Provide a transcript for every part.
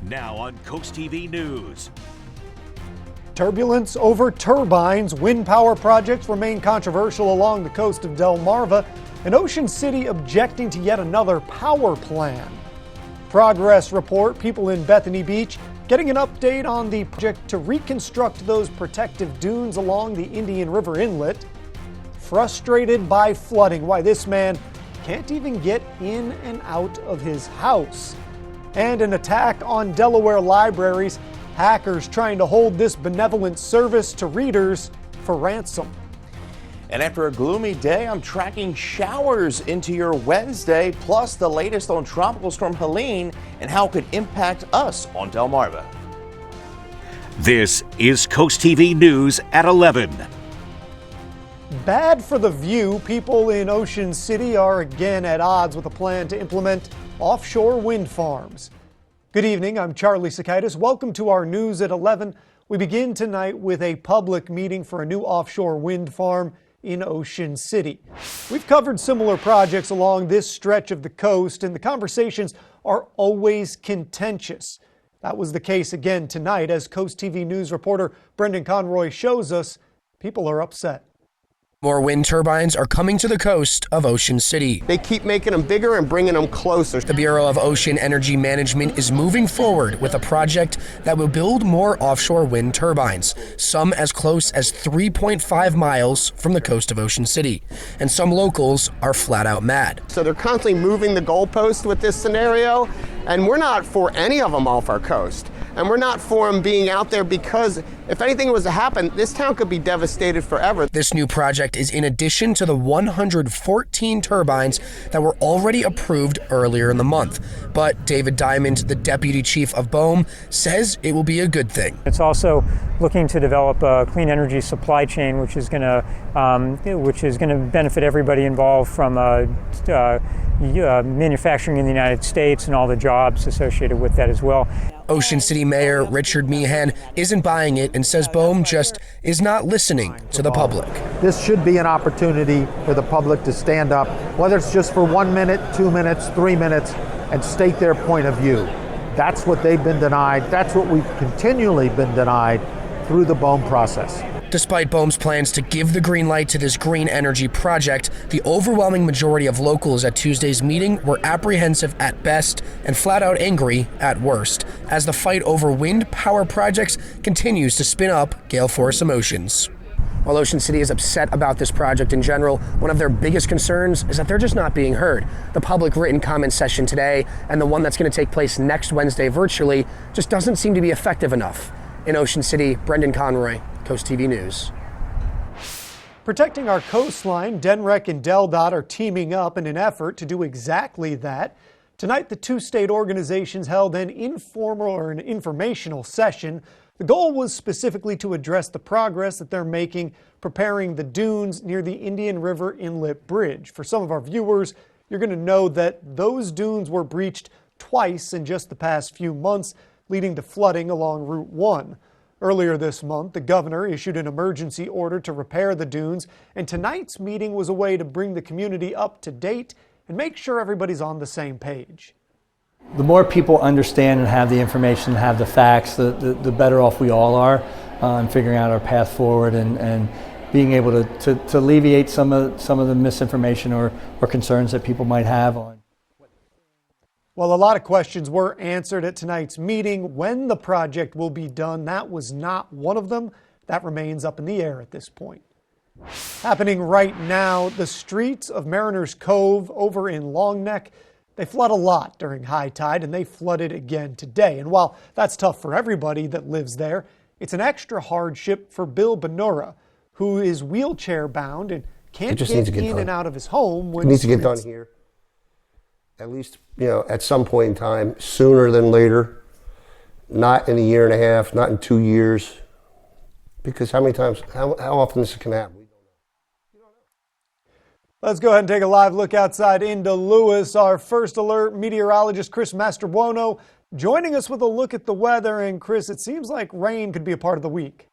Now on CoastTV News. Turbulence over turbines. Wind power projects remain controversial along the coast of Delmarva, and Ocean City objecting to yet another power plan. Progress report. People in Bethany Beach getting an update on the project to reconstruct those protective dunes along the Indian River Inlet. Frustrated by flooding. Why this man can't even get in and out of his house. And an attack on Delaware libraries. Hackers trying to hold this benevolent service to readers for ransom. And after a gloomy day, I'm tracking showers into your Wednesday, plus the latest on Tropical Storm Helene and how it could impact us on Delmarva. This is CoastTV News at 11. Bad for the view. People in Ocean City are again at odds with a plan to implement offshore wind farms. Good evening, I'm Charlie Sakaitis. Welcome to our News at 11. We begin tonight with a public meeting for a new offshore wind farm in Ocean City. We've covered similar projects along this stretch of the coast, and the conversations are always contentious. That was the case again tonight, as CoastTV News reporter Brendan Conroy shows us. People are upset. More wind turbines are coming to the coast of Ocean City. They keep making them bigger and bringing them closer. The Bureau of Ocean Energy Management is moving forward with a project that will build more offshore wind turbines, some as close as 3.5 miles from the coast of Ocean City. And some locals are flat out mad. So they're constantly moving the goalpost with this scenario, and we're not for any of them off our coast. And we're not for them being out there because if anything was to happen, this town could be devastated forever. This new project is in addition to the 114 turbines that were already approved earlier in the month. But David Diamond, the deputy chief of BOEM, says it will be a good thing. It's also looking to develop a clean energy supply chain, which is going to benefit everybody involved, from manufacturing in the United States and all the jobs associated with that as well. Ocean City Mayor Richard Meehan isn't buying it and says BOEM just is not listening to the public. This should be an opportunity for the public to stand up, whether it's just for 1 minute, 2 minutes, 3 minutes, and state their point of view. That's what they've been denied. That's what we've continually been denied through the BOEM process. Despite BOEM's plans to give the green light to this green energy project, the overwhelming majority of locals at Tuesday's meeting were apprehensive at best and flat out angry at worst, as the fight over wind power projects continues to spin up gale force emotions. While Ocean City is upset about this project in general, one of their biggest concerns is that they're just not being heard. The public written comment session today and the one that's going to take place next Wednesday virtually just doesn't seem to be effective enough. In Ocean City, Brendan Conroy, CoastTV News. Protecting our coastline, DENREC and DelDOT are teaming up in an effort to do exactly that. Tonight, the two state organizations held an informational session. The goal was specifically to address the progress that they're making preparing the dunes near the Indian River Inlet Bridge. For some of our viewers, you're going to know that those dunes were breached twice in just the past few months, leading to flooding along Route 1. Earlier this month, the governor issued an emergency order to repair the dunes, and tonight's meeting was a way to bring the community up to date and make sure everybody's on the same page. The more people understand and have the information, have the facts, the better off we all are in figuring out our path forward and being able to alleviate some of the misinformation or concerns that people might have on. Well, a lot of questions were answered at tonight's meeting. When the project will be done, that was not one of them. That remains up in the air at this point. Happening right now, the streets of Mariners Cove over in Long Neck, they flood a lot during high tide, and they flooded again today. And while that's tough for everybody that lives there, it's an extra hardship for Bill Benura, who is wheelchair bound and can't get in and out of his home. It needs to get done here. At least, at some point in time, sooner than later, not in a year and a half, not in 2 years. Because how often this can happen? We don't know. Let's go ahead and take a live look outside into Lewis. Our first alert meteorologist, Chris Mastrobuono, joining us with a look at the weather. And Chris, it seems like rain could be a part of the week.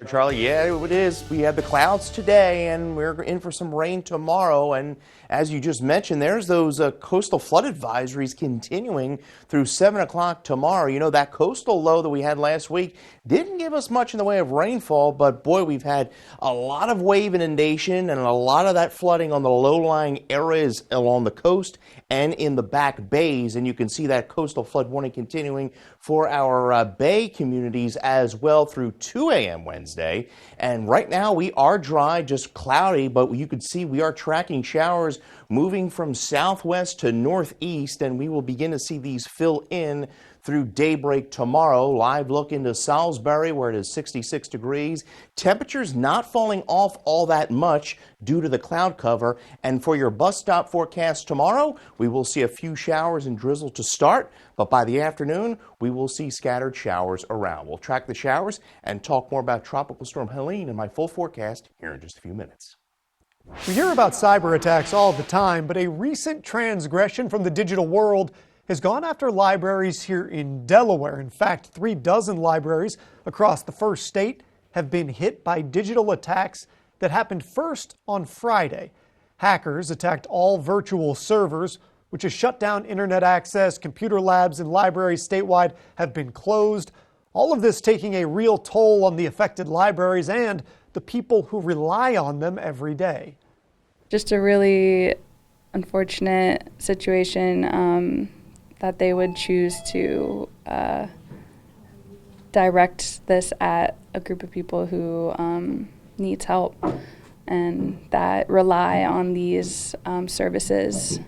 Charlie, yeah, it is. We have the clouds today, and we're in for some rain tomorrow. And as you just mentioned, there's those coastal flood advisories continuing through 7 o'clock tomorrow. You know, that coastal low that we had last week didn't give us much in the way of rainfall, but boy, we've had a lot of wave inundation and a lot of that flooding on the low-lying areas along the coast and in the back bays. And you can see that coastal flood warning continuing for our bay communities as well through 2 a.m. Wednesday. And right now we are dry, just cloudy, but you can see we are tracking showers moving from southwest to northeast, and we will begin to see these fill in through daybreak tomorrow. Live look into Salisbury, where it is 66 degrees. Temperatures not falling off all that much due to the cloud cover. And for your bus stop forecast tomorrow, we will see a few showers and drizzle to start, but by the afternoon, we will see scattered showers around. We'll track the showers and talk more about Tropical Storm Helene in my full forecast here in just a few minutes. We hear about cyber attacks all the time, but a recent transgression from the digital world has gone after libraries here in Delaware. In fact, 36 libraries across the first state have been hit by digital attacks that happened first on Friday. Hackers attacked all virtual servers, which has shut down internet access. Computer labs in libraries statewide have been closed. All of this taking a real toll on the affected libraries and the people who rely on them every day. Just a really unfortunate situation that they would choose to direct this at a group of people who needs help and that rely on these services.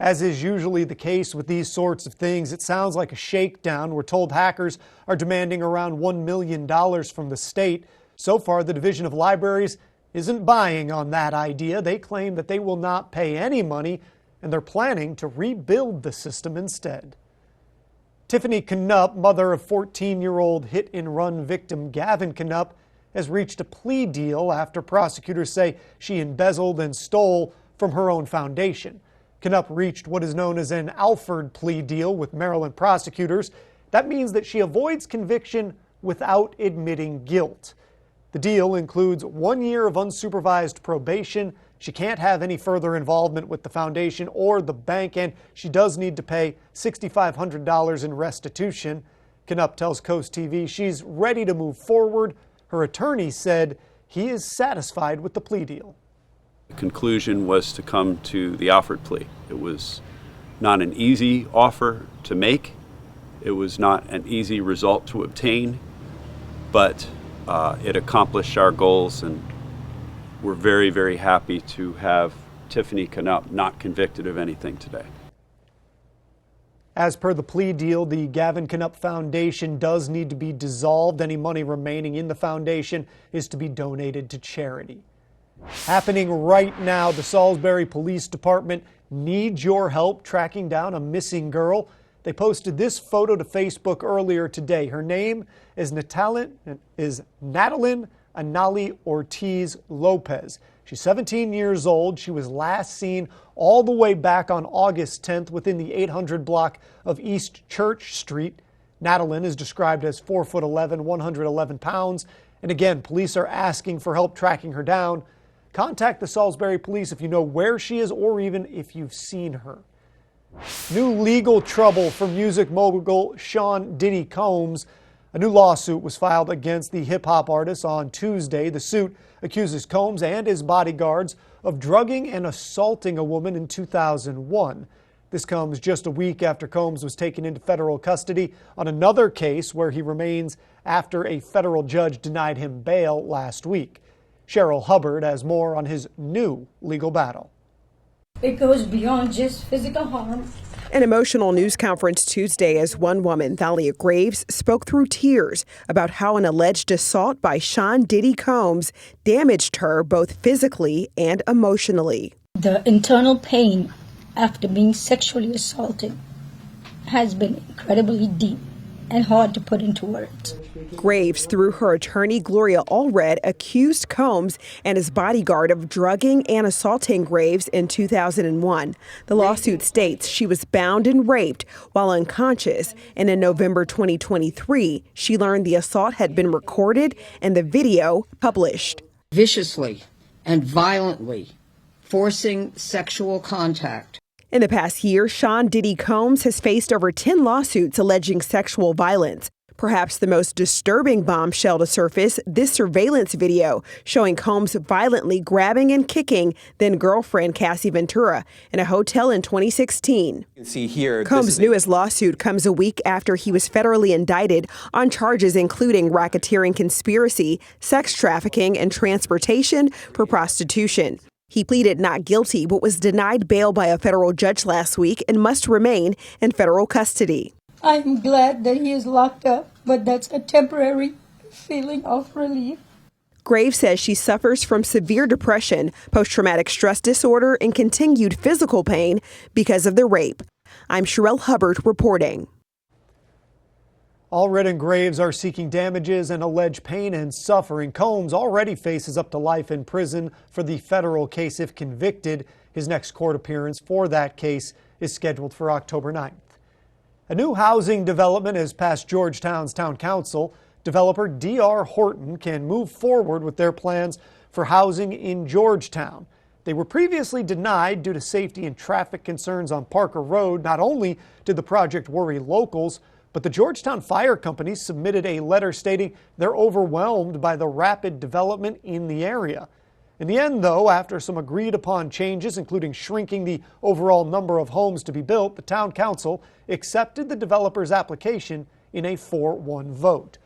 As is usually the case with these sorts of things, it sounds like a shakedown. We're told hackers are demanding around $1 million from the state. So far, the Division of Libraries isn't buying on that idea. They claim that they will not pay any money, and they're planning to rebuild the system instead. Tiffany Knupp, mother of 14-year-old hit-and-run victim Gavin Knupp, has reached a plea deal after prosecutors say she embezzled and stole from her own foundation. Knupp reached what is known as an Alford plea deal with Maryland prosecutors. That means that she avoids conviction without admitting guilt. The deal includes 1 year of unsupervised probation. She can't have any further involvement with the foundation or the bank, and she does need to pay $6,500 in restitution. Knupp tells CoastTV she's ready to move forward. Her attorney said he is satisfied with the plea deal. The conclusion was to come to the Alford plea. It was not an easy offer to make. It was not an easy result to obtain, but it accomplished our goals, and we're very, very happy to have Tiffany Knupp not convicted of anything today. As per the plea deal, the Gavin Knupp Foundation does need to be dissolved. Any money remaining in the foundation is to be donated to charity. Happening right now, the Salisbury Police Department needs your help tracking down a missing girl. They posted this photo to Facebook earlier today. Her name is Natalie Anali Ortiz Lopez. She's 17 years old. She was last seen all the way back on August 10th within the 800 block of East Church Street. Natalie is described as 4'11", 111 pounds. And again, police are asking for help tracking her down. Contact the Salisbury Police if you know where she is or even if you've seen her. New legal trouble for music mogul Sean Diddy Combs. A new lawsuit was filed against the hip-hop artist on Tuesday. The suit accuses Combs and his bodyguards of drugging and assaulting a woman in 2001. This comes just a week after Combs was taken into federal custody on another case where he remains after a federal judge denied him bail last week. Cheryl Hubbard has more on his new legal battle. It goes beyond just physical harm. An emotional news conference Tuesday as one woman, Thalia Graves, spoke through tears about how an alleged assault by Sean Diddy Combs damaged her both physically and emotionally. The internal pain after being sexually assaulted has been incredibly deep and hard to put into words. Graves, through her attorney Gloria Allred, accused Combs and his bodyguard of drugging and assaulting Graves in 2001. The lawsuit states she was bound and raped while unconscious, and in November 2023, she learned the assault had been recorded and the video published. Viciously and violently forcing sexual contact. In the past year, Sean Diddy Combs has faced over 10 lawsuits alleging sexual violence. Perhaps the most disturbing bombshell to surface, this surveillance video showing Combs violently grabbing and kicking then-girlfriend Cassie Ventura in a hotel in 2016. You can see here, Combs' newest lawsuit comes a week after he was federally indicted on charges including racketeering conspiracy, sex trafficking, and transportation for prostitution. He pleaded not guilty but was denied bail by a federal judge last week and must remain in federal custody. I am glad that he is locked up, but that's a temporary feeling of relief. Graves says she suffers from severe depression, post-traumatic stress disorder, and continued physical pain because of the rape. I'm Sherelle Hubbard reporting. Allred and Graves are seeking damages and alleged pain and suffering. Combs already faces up to life in prison for the federal case if convicted. His next court appearance for that case is scheduled for October 9th. A new housing development has passed Georgetown's town council. Developer D.R. Horton can move forward with their plans for housing in Georgetown. They were previously denied due to safety and traffic concerns on Parker Road. Not only did the project worry locals, but the Georgetown Fire Company submitted a letter stating they're overwhelmed by the rapid development in the area. In the end, though, after some agreed upon changes, including shrinking the overall number of homes to be built, the town council accepted the developer's application in a 4-1 vote.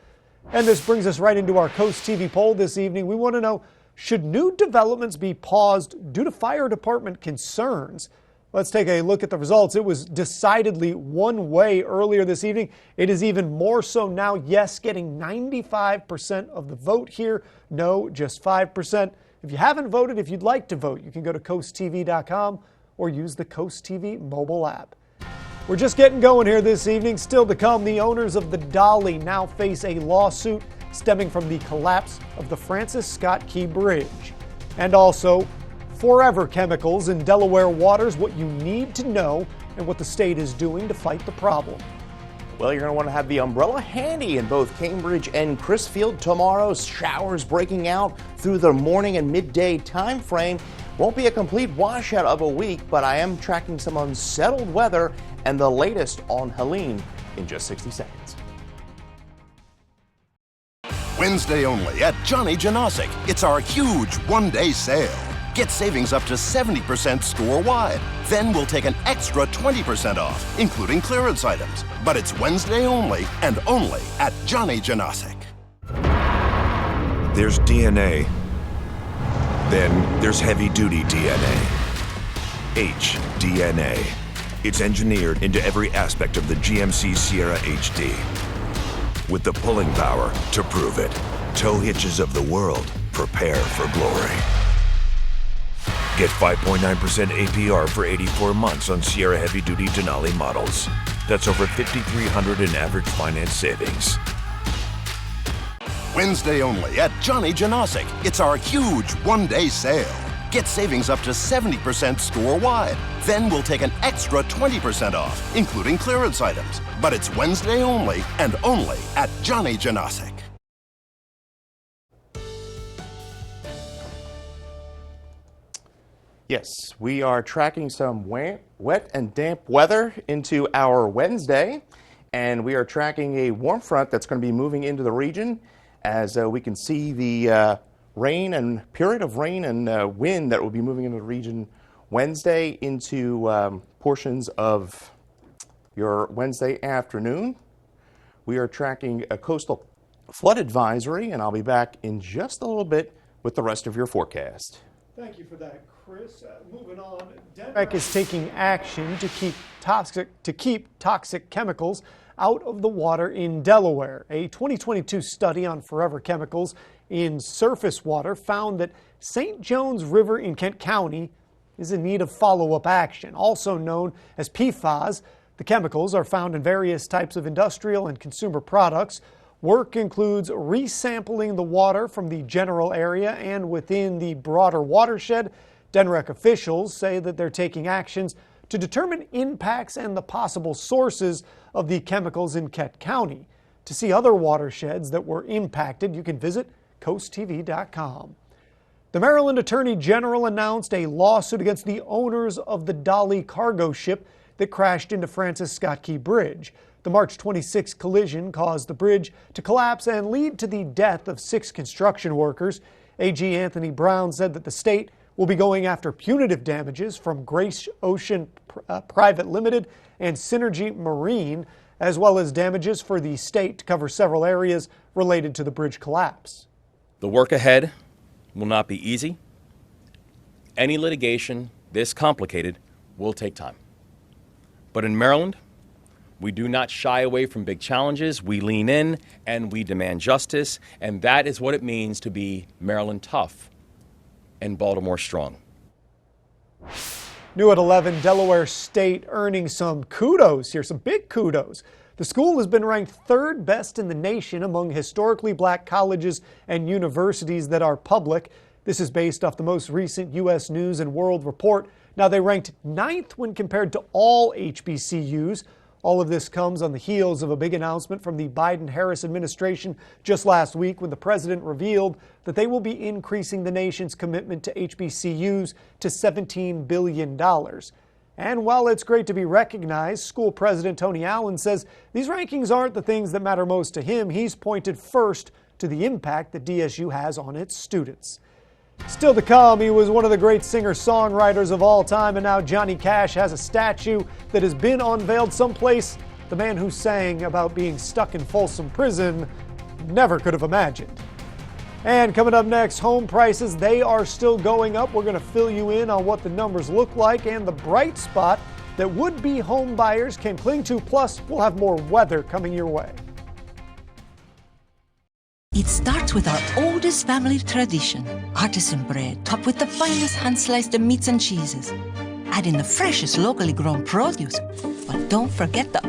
And this brings us right into our Coast TV poll this evening. We want to know, should new developments be paused due to fire department concerns? Let's take a look at the results. It was decidedly one way earlier this evening. It is even more so now. Yes, getting 95% of the vote here. No, just 5%. If you haven't voted, if you'd like to vote, you can go to CoastTV.com or use the Coast TV mobile app. We're just getting going here this evening. Still to come, the owners of the Dolly now face a lawsuit stemming from the collapse of the Francis Scott Key Bridge. And also, forever chemicals in Delaware waters, what you need to know and what the state is doing to fight the problem. Well, you're going to want to have the umbrella handy in both Cambridge and Crisfield tomorrow. Showers breaking out through the morning and midday time frame. Won't be a complete washout of a week, but I am tracking some unsettled weather and the latest on Helene in just 60 seconds. Wednesday only at Johnny Janosic. It's our huge one-day sale. Get savings up to 70% store-wide. Then we'll take an extra 20% off, including clearance items. But it's Wednesday only and only at Johnny Janosic. There's DNA. Then there's heavy-duty DNA. HDNA. It's engineered into every aspect of the GMC Sierra HD. With the pulling power to prove it. Tow hitches of the world, prepare for glory. Get 5.9% APR for 84 months on Sierra heavy-duty Denali models. That's over $5,300 in average finance savings. Wednesday only at Johnny Janosic. It's our huge one-day sale. Get savings up to 70% store-wide. Then we'll take an extra 20% off, including clearance items. But it's Wednesday only and only at Johnny Janosic. Yes, we are tracking some wet and damp weather into our Wednesday, and we are tracking a warm front that's going to be moving into the region as we can see the period of rain and wind that will be moving into the region Wednesday into portions of your Wednesday afternoon. We are tracking a coastal flood advisory, and I'll be back in just a little bit with the rest of your forecast. Thank you for that, Chris. Moving on, Denmark is taking action to keep toxic chemicals out of the water in Delaware. A 2022 study on forever chemicals in surface water found that St. John's River in Kent County is in need of follow-up action. Also known as PFAS, The chemicals are found in various types of industrial and consumer products. Work includes resampling the water from the general area and within the broader watershed. DENREC officials say that they're taking actions to determine impacts and the possible sources of the chemicals in Kent County. To see other watersheds that were impacted, you can visit CoastTV.com. The Maryland Attorney General announced a lawsuit against the owners of the Dolly cargo ship that crashed into Francis Scott Key Bridge. The March 26 collision caused the bridge to collapse and lead to the death of 6 construction workers. AG Anthony Brown said that the state will be going after punitive damages from Grace Ocean Private Limited and Synergy Marine, as well as damages for the state to cover several areas related to the bridge collapse. The work ahead will not be easy. Any litigation this complicated will take time. But in Maryland, we do not shy away from big challenges. We lean in and we demand justice, and that is what it means to be Maryland tough and Baltimore strong. New at 11, Delaware State earning some kudos here, some big kudos. The school has been ranked 3rd best in the nation among historically black colleges and universities that are public. This is based off the most recent U.S. News and World Report. Now, they ranked 9th when compared to all HBCUs. All of this comes on the heels of a big announcement from the Biden-Harris administration just last week when the president revealed that they will be increasing the nation's commitment to HBCUs to $17 billion. And while it's great to be recognized, school president Tony Allen says these rankings aren't the things that matter most to him. He's pointed first to the impact that DSU has on its students. Still to come, he was one of the great singer-songwriters of all time, and now Johnny Cash has a statue that has been unveiled someplace the man who sang about being stuck in Folsom Prison never could have imagined. And coming up next, home prices, they are still going up. We're going to fill you in on what the numbers look like and the bright spot that would-be home buyers can cling to. Plus, we'll have more weather coming your way. It starts with our oldest family tradition, artisan bread, topped with the finest hand-sliced meats and cheeses. Add in the freshest locally grown produce, but don't forget the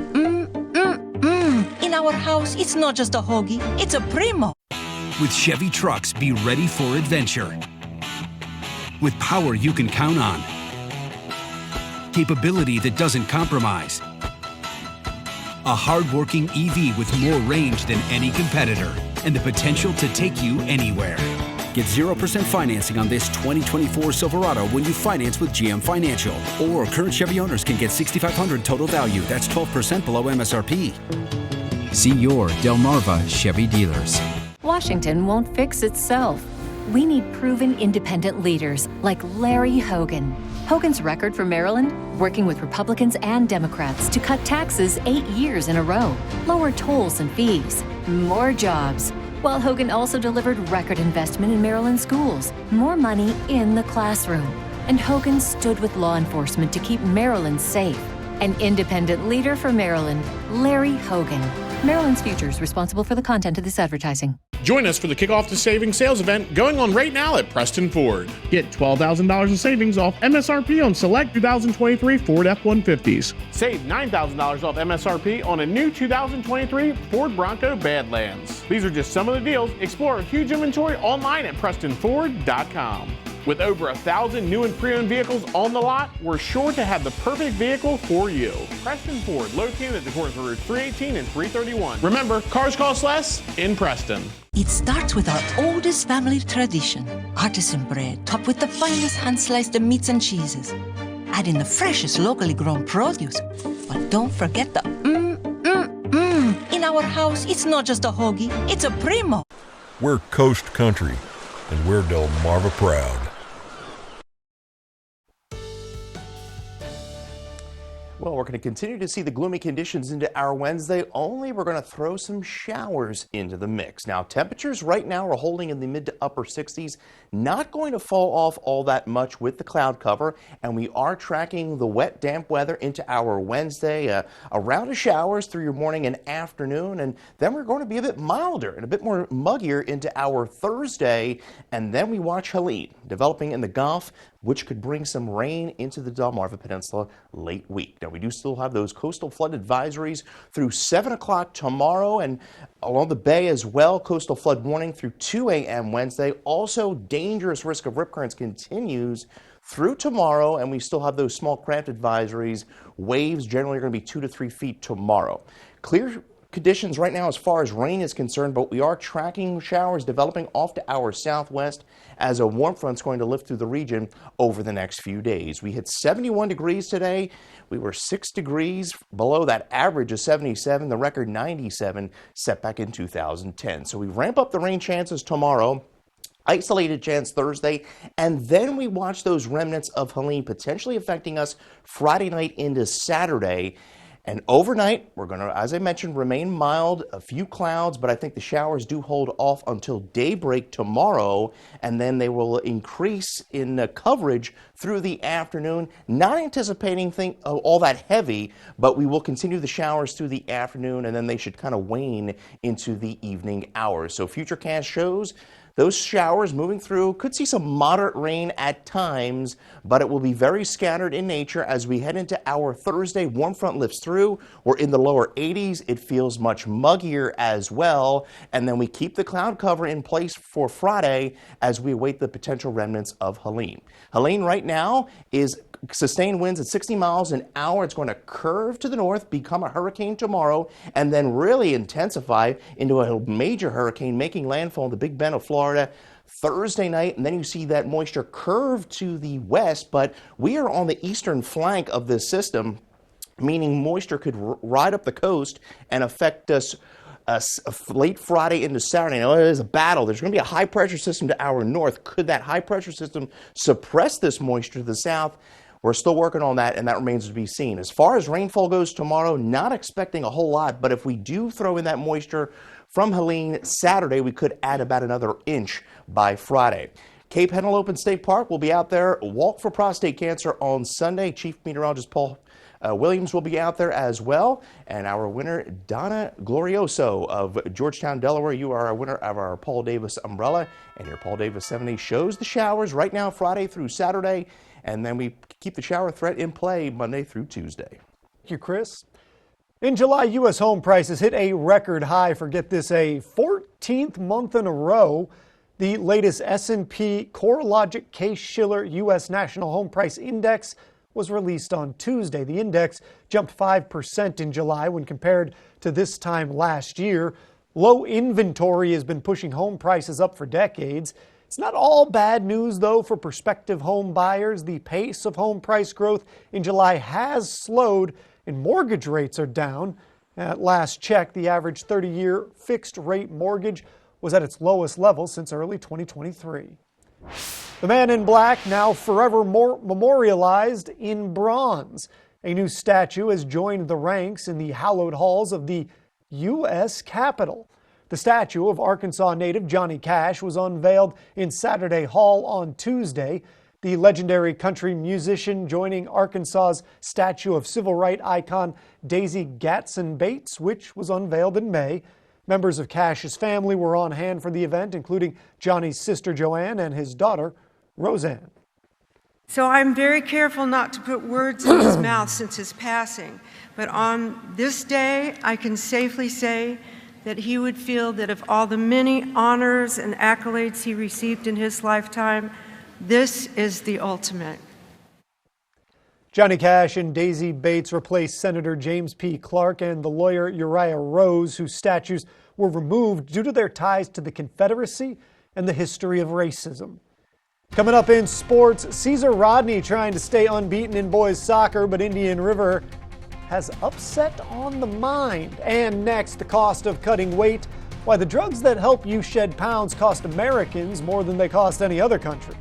In our house, it's not just a hoagie, it's a primo. With Chevy trucks, be ready for adventure. With power you can count on. Capability that doesn't compromise. A hard-working EV with more range than any competitor. And the potential to take you anywhere. Get 0% financing on this 2024 Silverado when you finance with GM Financial. Or current Chevy owners can get $6,500 total value. That's 12% below MSRP. See your Delmarva Chevy dealers. Washington won't fix itself. We need proven independent leaders like Larry Hogan. Hogan's record for Maryland? Working with Republicans and Democrats to cut taxes 8 years in a row, lower tolls and fees, more jobs. While Hogan also delivered record investment in Maryland schools, more money in the classroom. And Hogan stood with law enforcement to keep Maryland safe. An independent leader for Maryland, Larry Hogan. Maryland's Futures, responsible for the content of this advertising. Join us for the Kickoff to Savings sales event going on right now at Preston Ford. Get $12,000 in savings off MSRP on select 2023 Ford F-150s. Save $9,000 off MSRP on a new 2023 Ford Bronco Badlands. These are just some of the deals. Explore our huge inventory online at PrestonFord.com. With over 1,000 new and pre-owned vehicles on the lot, we're sure to have the perfect vehicle for you. Preston Ford, located at the corner of Route 318 and 331. Remember, cars cost less in Preston. It starts with our oldest family tradition, artisan bread, topped with the finest hand-sliced meats and cheeses. Add in the freshest locally grown produce, but don't forget the In our house, it's not just a hoagie, it's a primo. We're Coast Country, and we're Delmarva proud. Well, we're going to continue to see the gloomy conditions into our Wednesday, only we're going to throw some showers into the mix. Now, temperatures right now are holding in the mid to upper 60s, not going to fall off all that much with the cloud cover, and we are tracking the wet, damp weather into our Wednesday, a round of showers through your morning and afternoon, and then we're going to be a bit milder and a bit more muggier into our Thursday, and then we watch Helene developing in the Gulf. which could bring some rain into the Delmarva Peninsula late week. Now, we do still have those coastal flood advisories through 7 o'clock tomorrow, and along the bay as well, coastal flood warning through 2 a.m. Wednesday. Also, dangerous risk of rip currents continues through tomorrow, and we still have those small craft advisories. Waves generally are going to be 2 to 3 feet tomorrow. Clear conditions right now as far as rain is concerned, but we are tracking showers developing off to our southwest as a warm front's going to lift through the region over the next few days. We hit 71 degrees today. We were 6 degrees below that average of 77, the record 97 set back in 2010. So we ramp up the rain chances tomorrow. Isolated chance Thursday, and then we watch those remnants of Helene potentially affecting us Friday night into Saturday. And overnight, we're going to, as I mentioned, remain mild, a few clouds, but I think the showers do hold off until daybreak tomorrow, and then they will increase in coverage through the afternoon. Not anticipating all that heavy, but we will continue the showers through the afternoon, and then they should kind of wane into the evening hours. So Futurecast shows those showers moving through, could see some moderate rain at times, but it will be very scattered in nature as we head into our Thursday. Warm front lifts through. We're in the lower 80s. It feels much muggier as well. And then we keep the cloud cover in place for Friday as we await the potential remnants of Helene. Helene right now is sustained winds at 60 miles an hour. It's going to curve to the north, become a hurricane tomorrow, and then really intensify into a major hurricane, making landfall in the Big Bend of Florida Thursday night. And then you see that moisture curve to the west, but we are on the eastern flank of this system, meaning moisture could ride up the coast and affect us late Friday into Saturday. Now, it is a battle. There's going to be a high-pressure system to our north. Could that high-pressure system suppress this moisture to the south? We're still working on that, and that remains to be seen. As far as rainfall goes tomorrow, not expecting a whole lot, but if we do throw in that moisture from Helene Saturday, we could add about another inch by Friday. Cape Henlopen State Park will be out there. Walk for prostate cancer on Sunday. Chief Meteorologist Paul Williams will be out there as well. And our winner, Donna Glorioso of Georgetown, Delaware. You are a winner of our Paul Davis umbrella. And your Paul Davis 70 shows the showers right now, Friday through Saturday. And then we keep the shower threat in play Monday through Tuesday. Thank you, Chris. In July, U.S. home prices hit a record high for, get this, a 14th month in a row. The latest S&P CoreLogic Case-Shiller U.S. National Home Price Index was released on Tuesday. The index jumped 5% in July when compared to this time last year. Low inventory has been pushing home prices up for decades. It's not all bad news, though, for prospective home buyers. The pace of home price growth in July has slowed, and mortgage rates are down. At last check, the average 30-year fixed-rate mortgage was at its lowest level since early 2023. The man in black now forever memorialized in bronze. A new statue has joined the ranks in the hallowed halls of the U.S. Capitol. The statue of Arkansas native Johnny Cash was unveiled in Saturday Hall on Tuesday. The legendary country musician joining Arkansas's statue of civil rights icon Daisy Gatson Bates, which was unveiled in May. Members of Cash's family were on hand for the event, including Johnny's sister Joanne and his daughter Roseanne. So I'm very careful not to put words in his mouth since his passing. But on this day, I can safely say that he would feel that of all the many honors and accolades he received in his lifetime, this is the ultimate. Johnny Cash and Daisy Bates replaced Senator James P. Clark and the lawyer Uriah Rose, whose statues were removed due to their ties to the Confederacy and the history of racism. Coming up in sports, Caesar Rodney trying to stay unbeaten in boys soccer, but Indian River has upset on the mind. And next, the cost of cutting weight, why the drugs that help you shed pounds cost Americans more than they cost any other country.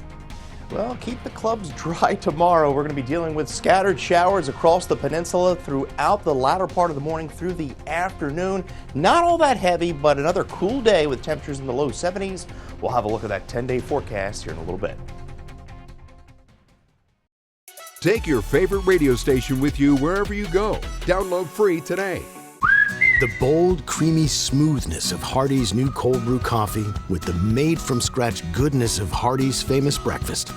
Well, keep the clubs dry tomorrow. We're going to be dealing with scattered showers across the peninsula throughout the latter part of the morning through the afternoon. Not all that heavy, but another cool day with temperatures in the low 70s. We'll have a look at that 10-day forecast here in a little bit. Take your favorite radio station with you wherever you go. Download free today. The bold, creamy smoothness of Hardee's new cold brew coffee with the made-from-scratch goodness of Hardee's famous breakfast.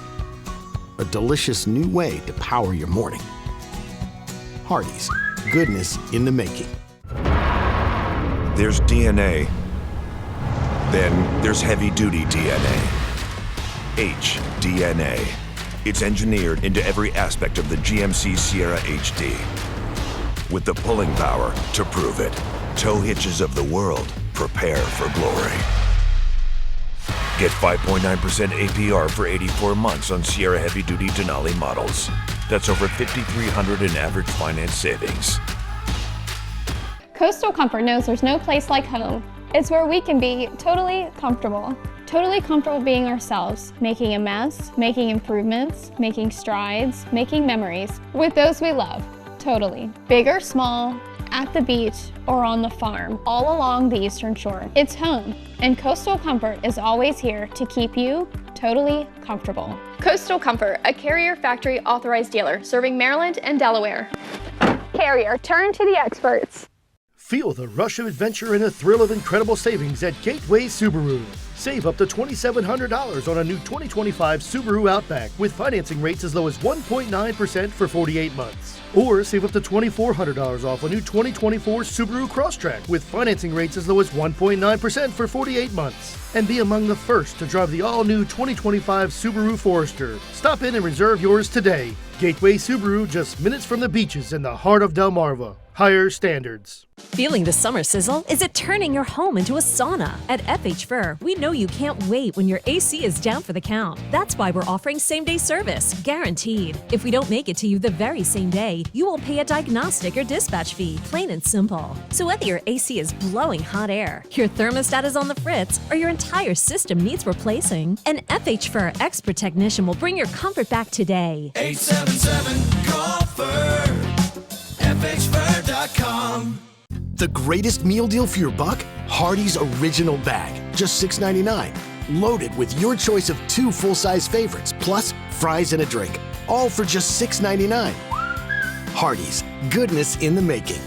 a delicious new way to power your morning. Hardee's, goodness in the making. There's DNA. Then there's heavy-duty DNA. HDNA. It's engineered into every aspect of the GMC Sierra HD. With the pulling power to prove it. Tow hitches of the world, prepare for glory. Get 5.9% APR for 84 months on Sierra heavy-duty Denali models. That's over $5,300 in average finance savings. Coastal Comfort knows there's no place like home. It's where we can be totally comfortable. Totally comfortable being ourselves, making a mess, making improvements, making strides, making memories with those we love. Totally. Big or small, at the beach, or on the farm, all along the Eastern Shore. It's home, and Coastal Comfort is always here to keep you totally comfortable. Coastal Comfort, a Carrier Factory authorized dealer serving Maryland and Delaware. Carrier, turn to the experts. Feel the rush of adventure and the thrill of incredible savings at Gateway Subaru. Save up to $2,700 on a new 2025 Subaru Outback with financing rates as low as 1.9% for 48 months. Or save up to $2,400 off a new 2024 Subaru Crosstrek with financing rates as low as 1.9% for 48 months. And be among the first to drive the all-new 2025 Subaru Forester. Stop in and reserve yours today. Gateway Subaru, just minutes from the beaches in the heart of Delmarva. Higher standards. Feeling the summer sizzle? Is it turning your home into a sauna? At FH Fur, we know you can't wait when your AC is down for the count. That's why we're offering same-day service, guaranteed. If we don't make it to you the very same day, you will pay a diagnostic or dispatch fee, plain and simple. So whether your AC is blowing hot air, your thermostat is on the fritz, or your entire system needs replacing, an FH Fur expert technician will bring your comfort back today. 877-CALL-FUR. FHFur.com. The greatest meal deal for your buck? Hardee's Original Bag, just $6.99. Loaded with your choice of 2 full-size favorites, plus fries and a drink. All for just $6.99. Hardee's, goodness in the making.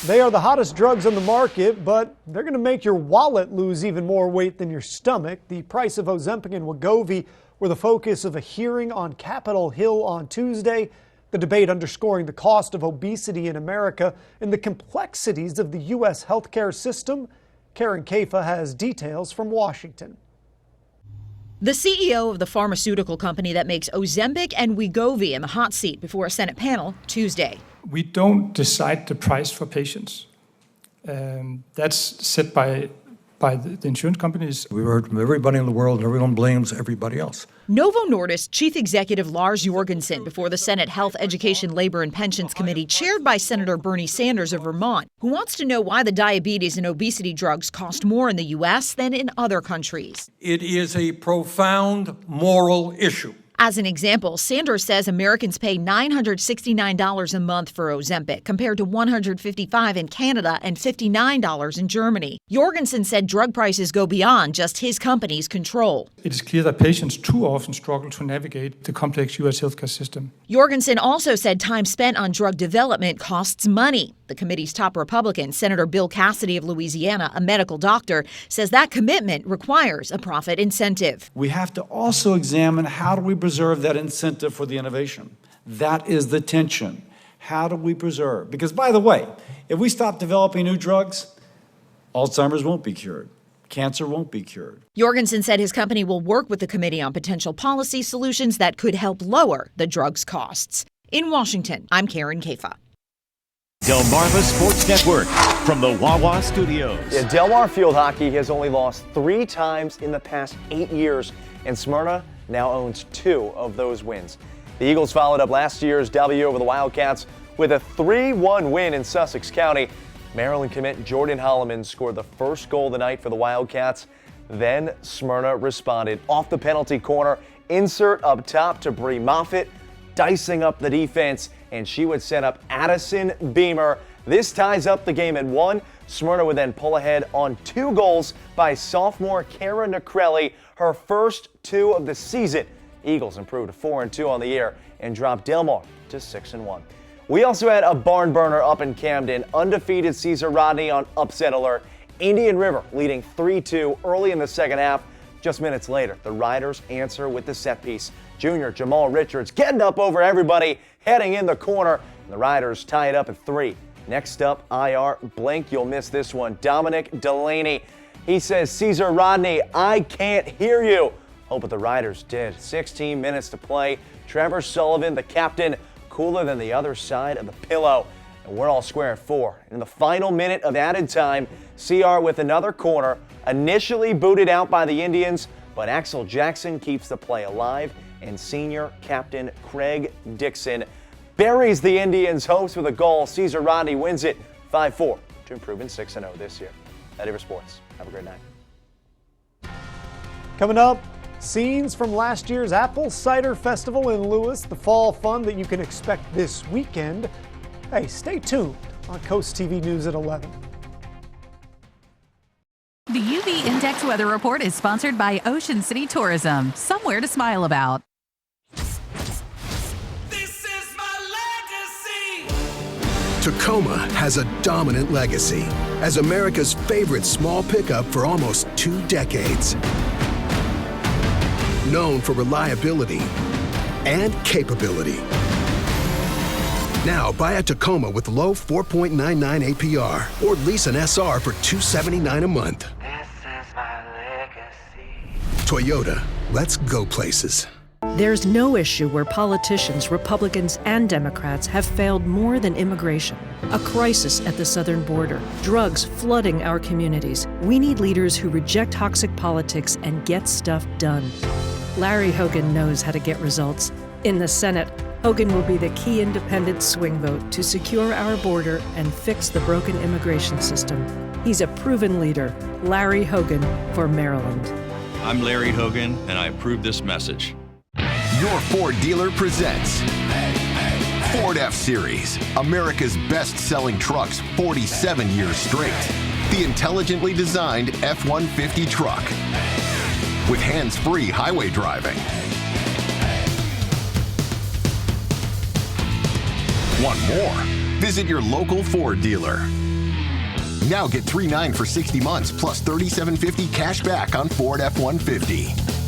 They are the hottest drugs on the market, but they're going to make your wallet lose even more weight than your stomach. The price of Ozempic and Wegovy were the focus of a hearing on Capitol Hill on Tuesday. The debate underscoring the cost of obesity in America and the complexities of the U.S. healthcare system. Karen Kafa has details from Washington. The CEO of the pharmaceutical company that makes Ozempic and Wegovy in the hot seat before a Senate panel Tuesday. We don't decide the price for patients. That's set by the insurance companies. We've heard from everybody in the world, and everyone blames everybody else. Novo Nordisk Chief Executive Lars Jorgensen before the Senate Health, Education, Labor, and Pensions Committee, chaired by Senator Bernie Sanders of Vermont, who wants to know why the diabetes and obesity drugs cost more in the U.S. than in other countries. It is a profound moral issue. As an example, Sanders says Americans pay $969 a month for Ozempic, compared to $155 in Canada and $59 in Germany. Jorgensen said drug prices go beyond just his company's control. It is clear that patients too often struggle to navigate the complex U.S. healthcare system. Jorgensen also said time spent on drug development costs money. The committee's top Republican, Senator Bill Cassidy of Louisiana, a medical doctor, says that commitment requires a profit incentive. We have to also examine how do we preserve that incentive for the innovation. That is the tension. How do we preserve? Because, by the way, if we stop developing new drugs, Alzheimer's won't be cured. Cancer won't be cured. Jorgensen said his company will work with the committee on potential policy solutions that could help lower the drugs' costs. In Washington, I'm Karen Kafa. Delmarva Sports Network from the Wawa Studios. Yeah, Del Mar Field Hockey has only lost 3 times in the past 8 years, and Smyrna now owns 2 of those wins. The Eagles followed up last year's W over the Wildcats with a 3-1 win in Sussex County. Maryland commit Jordan Holloman scored the first goal of the night for the Wildcats. Then Smyrna responded off the penalty corner. Insert up top to Bree Moffitt, dicing up the defense, and she would set up Addison Beamer. This ties up the game at 1. Smyrna would then pull ahead on 2 goals by sophomore Kara Necrelli, her first 2 of the season. Eagles improved to 4-2 on the year and dropped Del Mar to 6-1. We also had a barn burner up in Camden. Undefeated Cesar Rodney on upset alert. Indian River leading 3-2 early in the second half. Just minutes later, the Riders answer with the set piece. Junior Jamal Richards getting up over everybody, heading in the corner, and the Riders tie it up at 3. Next up, IR, blink, you'll miss this one, Dominic Delaney. He says, Caesar Rodney, I can't hear you. Oh, but the Riders did. 16 minutes to play. Trevor Sullivan, the captain, cooler than the other side of the pillow. And we're all square at 4. In the final minute of added time, CR with another corner, initially booted out by the Indians, but Axel Jackson keeps the play alive, and senior captain Craig Dixon buries the Indians' hopes with a goal. Caesar Rodney wins it 5-4 to improve in 6-0 this year. That is for sports. Have a great night. Coming up, scenes from last year's Apple Cider Festival in Lewis, the fall fun that you can expect this weekend. Hey, stay tuned on CoastTV News at 11. The UV Index Weather Report is sponsored by Ocean City Tourism. Somewhere to smile about. Tacoma has a dominant legacy as America's favorite small pickup for almost 2 decades. Known for reliability and capability. Now buy a Tacoma with low 4.99 APR or lease an SR for $279 a month. This is my legacy. Toyota, let's go places. There's no issue where politicians, Republicans and Democrats, have failed more than immigration. A crisis at the southern border, drugs flooding our communities. We need leaders who reject toxic politics and get stuff done. Larry Hogan knows how to get results. In the Senate, Hogan will be the key independent swing vote to secure our border and fix the broken immigration system. He's a proven leader. Larry Hogan for Maryland. I'm Larry Hogan, and I approve this message. Your Ford dealer presents Ford F-Series, America's best-selling trucks 47 years straight. The intelligently designed F-150 truck with hands-free highway driving. Want more? Visit your local Ford dealer. Now get $3,900 for 60 months plus $3,750 cash back on Ford F-150.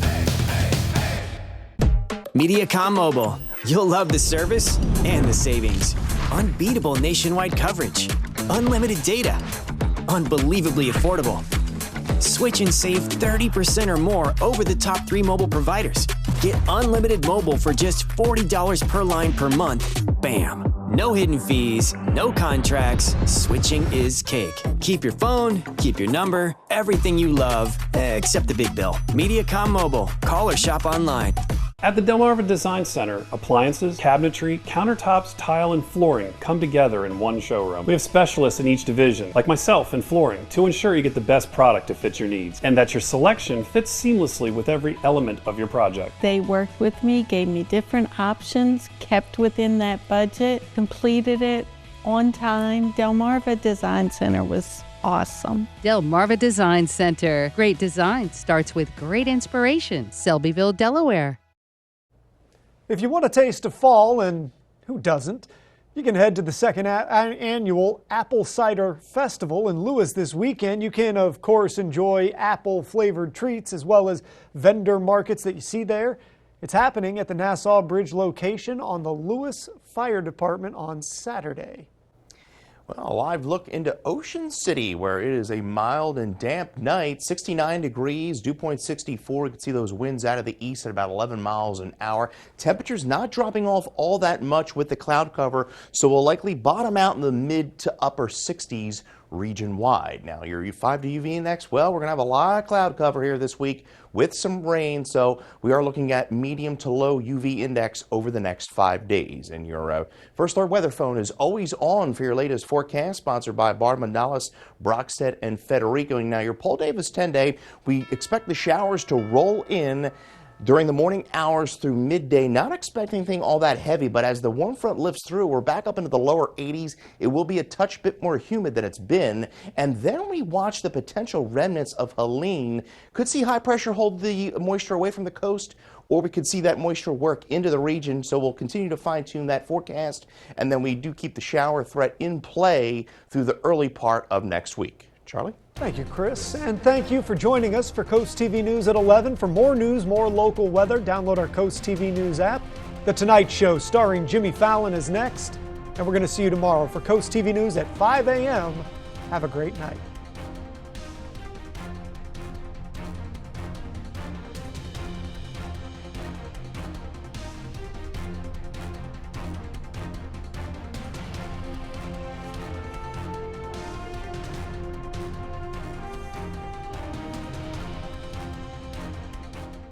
Mediacom Mobile. You'll love the service and the savings. Unbeatable nationwide coverage. Unlimited data. Unbelievably affordable. Switch and save 30% or more over the top 3 mobile providers. Get unlimited mobile for just $40 per line per month. Bam. No hidden fees, no contracts. Switching is cake. Keep your phone, keep your number, everything you love, except the big bill. Mediacom Mobile. Call or shop online. At the Delaware Design Center, appliances, cabinetry, countertops, tile, and flooring come together in one showroom. We have specialists in each division, like myself in flooring, to ensure you get the best product to fit your needs, and that your selection fits seamlessly with every element of your project. They worked with me, gave me different options, kept within that budget, completed it on time. Delmarva Design Center was awesome. Delmarva Design Center. Great design starts with great inspiration. Selbyville, Delaware. If you want a taste of fall, and who doesn't, you can head to the second annual Apple Cider Festival in Lewis this weekend. You can, of course, enjoy apple-flavored treats as well as vendor markets that you see there. It's happening at the Nassau Bridge location on the Lewis Fire Department on Saturday. Well, a live look into Ocean City, where it is a mild and damp night, 69 degrees, dew point 64. You can see those winds out of the east at about 11 miles an hour. Temperatures not dropping off all that much with the cloud cover, so we'll likely bottom out in the mid to upper 60s region-wide. Now, your 5-day UV index, well, we're going to have a lot of cloud cover here this week with some rain, so we are looking at medium to low UV index over the next 5 days. And your First Alert weather phone is always on for your latest forecast, sponsored by Bardman Dallas, Brockstedt, and Federico. And now your Paul Davis 10-day, we expect the showers to roll in during the morning hours through midday. Not expecting anything all that heavy, but as the warm front lifts through, we're back up into the lower 80s. It will be a touch bit more humid than it's been. And then we watch the potential remnants of Helene. Could see high pressure hold the moisture away from the coast, or we could see that moisture work into the region. So we'll continue to fine tune that forecast. And then we do keep the shower threat in play through the early part of next week. Charlie? Thank you, Chris. And thank you for joining us for Coast TV News at 11. For more news, more local weather, download our Coast TV News app. The Tonight Show starring Jimmy Fallon is next. And we're going to see you tomorrow for Coast TV News at 5 a.m. Have a great night.